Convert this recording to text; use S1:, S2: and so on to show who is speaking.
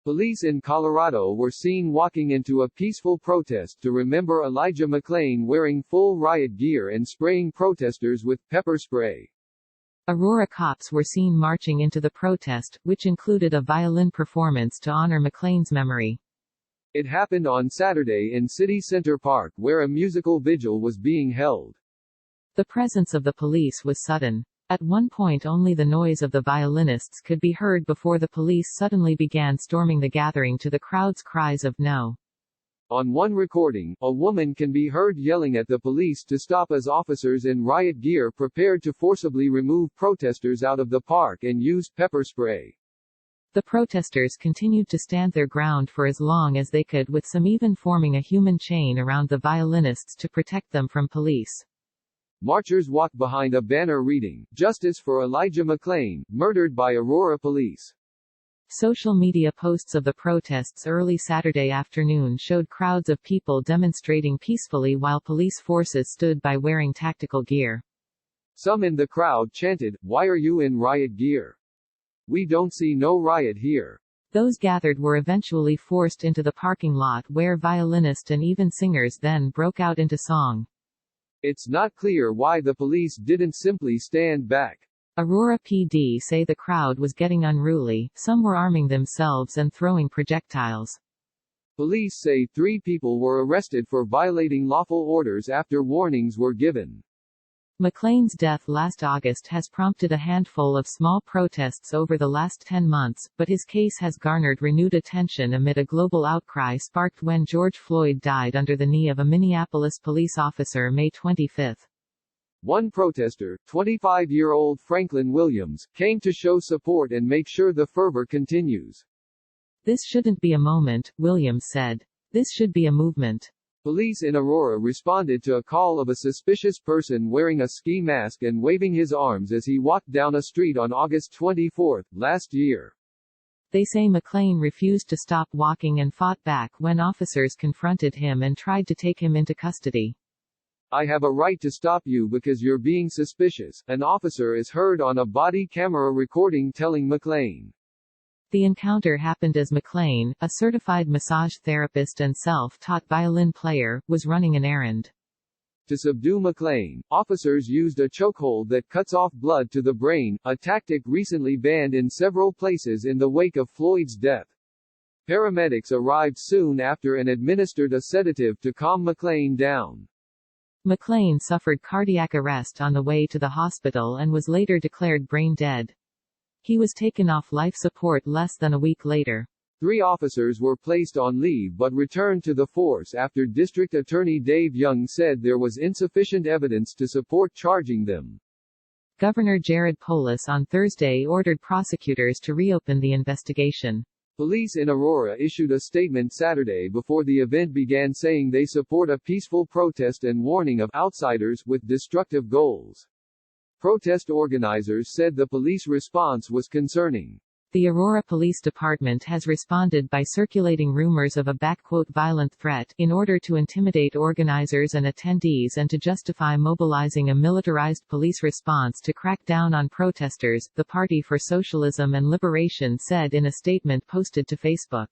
S1: Police in Colorado were seen walking into a peaceful protest to remember Elijah McClain wearing full riot gear and spraying protesters with pepper spray.
S2: Aurora cops were seen marching into the protest, which included a violin performance to honor McClain's memory.
S1: It happened on Saturday in City Center Park, where a musical vigil was being held.
S2: The presence of the police was sudden. At one point only the noise of the violinists could be heard before the police suddenly began storming the gathering to the crowd's cries of "No."
S1: On one recording, a woman can be heard yelling at the police to stop as officers in riot gear prepared to forcibly remove protesters out of the park and used pepper spray.
S2: The protesters continued to stand their ground for as long as they could, with some even forming a human chain around the violinists to protect them from police.
S1: Marchers walked behind a banner reading, "Justice for Elijah McClain, murdered by Aurora Police."
S2: Social media posts of the protests early Saturday afternoon showed crowds of people demonstrating peacefully while police forces stood by wearing tactical gear.
S1: Some in the crowd chanted, "Why are you in riot gear? We don't see no riot here."
S2: Those gathered were eventually forced into the parking lot, where violinists and even singers then broke out into song.
S1: It's not clear why the police didn't simply stand back.
S2: Aurora PD say the crowd was getting unruly, some were arming themselves and throwing projectiles.
S1: Police say 3 people were arrested for violating lawful orders after warnings were given.
S2: McClain's death last August has prompted a handful of small protests over the last 10 months, but his case has garnered renewed attention amid a global outcry sparked when George Floyd died under the knee of a Minneapolis police officer May 25.
S1: One protester, 25-year-old Franklin Williams, came to show support and make sure the fervor continues.
S2: "This shouldn't be a moment," Williams said. "This should be a movement."
S1: Police in Aurora responded to a call of a suspicious person wearing a ski mask and waving his arms as he walked down a street on August 24, last year.
S2: They say McClain refused to stop walking and fought back when officers confronted him and tried to take him into custody.
S1: "I have a right to stop you because you're being suspicious," an officer is heard on a body camera recording telling McClain.
S2: The encounter happened as McClain, a certified massage therapist and self-taught violin player, was running an errand.
S1: To subdue McClain, officers used a chokehold that cuts off blood to the brain, a tactic recently banned in several places in the wake of Floyd's death. Paramedics arrived soon after and administered a sedative to calm McClain down.
S2: McClain suffered cardiac arrest on the way to the hospital and was later declared brain dead. He was taken off life support less than a week later.
S1: 3 officers were placed on leave but returned to the force after District Attorney Dave Young said there was insufficient evidence to support charging them.
S2: Governor Jared Polis on Thursday ordered prosecutors to reopen the investigation.
S1: Police in Aurora issued a statement Saturday before the event began saying they support a peaceful protest and warning of outsiders with destructive goals. Protest organizers said the police response was concerning.
S2: The Aurora Police Department has responded by circulating rumors of a "violent threat" in order to intimidate organizers and attendees and to justify mobilizing a militarized police response to crack down on protesters, the Party for Socialism and Liberation said in a statement posted to Facebook.